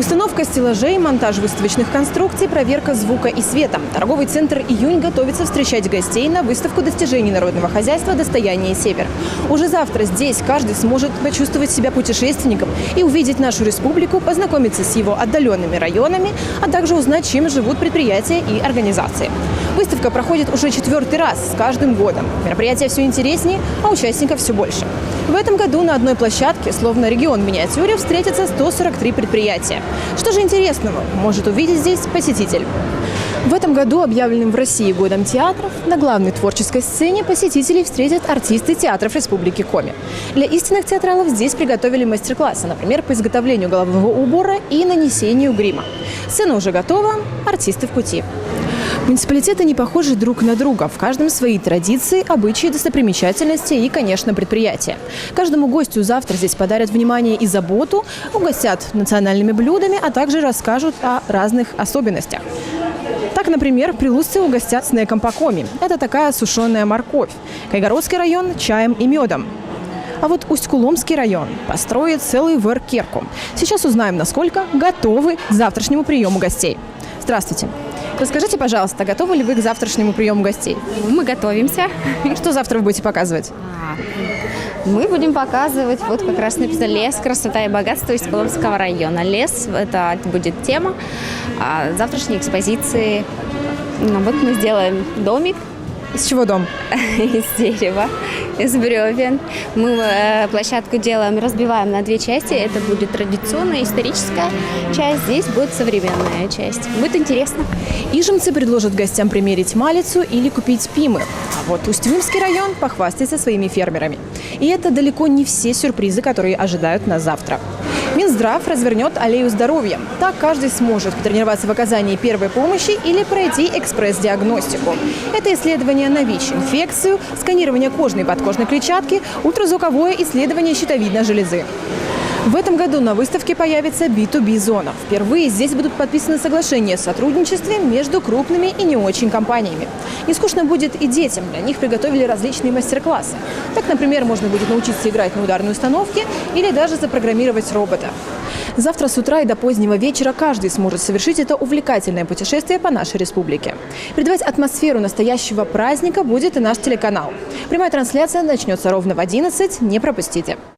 Установка стеллажей, монтаж выставочных конструкций, проверка звука и света. Торговый центр «Июнь» готовится встречать гостей на выставку достижений народного хозяйства «Достояние Север». Уже завтра здесь каждый сможет почувствовать себя путешественником и увидеть нашу республику, познакомиться с его отдаленными районами, а также узнать, чем живут предприятия и организации. Выставка проходит уже 4-й раз с каждым годом. Мероприятие все интереснее, а участников все больше. В этом году на одной площадке, словно регион в миниатюре, встретятся 143 предприятия. Что же интересного может увидеть здесь посетитель? В этом году, объявленным в России годом театров, на главной творческой сцене посетителей встретят артисты театров Республики Коми. Для истинных театралов здесь приготовили мастер-классы, например, по изготовлению головного убора и нанесению грима. Сцена уже готова, артисты в пути. Муниципалитеты не похожи друг на друга. В каждом свои традиции, обычаи, достопримечательности и, конечно, предприятия. Каждому гостю завтра здесь подарят внимание и заботу, угостят национальными блюдами, а также расскажут о разных особенностях. Так, например, прилузцы угостят снеком по коми. Это такая сушеная морковь. Кайгородский район – чаем и медом. А вот Усть-Куломский район построит целый ВР-керку. Сейчас узнаем, насколько готовы к завтрашнему приему гостей. Здравствуйте. Расскажите, пожалуйста, готовы ли вы к завтрашнему приему гостей? Мы готовимся. Что завтра вы будете показывать? Мы будем показывать, вот как раз написано «Лес, красота и богатство Усть-Куломского района». Лес – это будет тема завтрашней экспозиции. Вот мы сделаем домик. Из чего дом? Из дерева, из бревен. Мы площадку делаем, разбиваем на 2 части. Это будет традиционная историческая часть, здесь будет современная часть. Будет интересно. Ижемцы предложат гостям примерить малицу или купить пимы. А вот Усть-Вымский район похвастается своими фермерами. И это далеко не все сюрпризы, которые ожидают нас завтра. Минздрав развернет аллею здоровья. Так каждый сможет потренироваться в оказании первой помощи или пройти экспресс-диагностику. Это исследование на ВИЧ, инфекцию, сканирование кожной и подкожной клетчатки, ультразвуковое исследование щитовидной железы. В этом году на выставке появится B2B-зона. Впервые здесь будут подписаны соглашения о сотрудничестве между крупными и не очень компаниями. Не скучно будет и детям. Для них приготовили различные мастер-классы. Так, например, можно будет научиться играть на ударной установке или даже запрограммировать робота. Завтра с утра и до позднего вечера каждый сможет совершить это увлекательное путешествие по нашей республике. Передавать атмосферу настоящего праздника будет и наш телеканал. Прямая трансляция начнется ровно в 11. Не пропустите.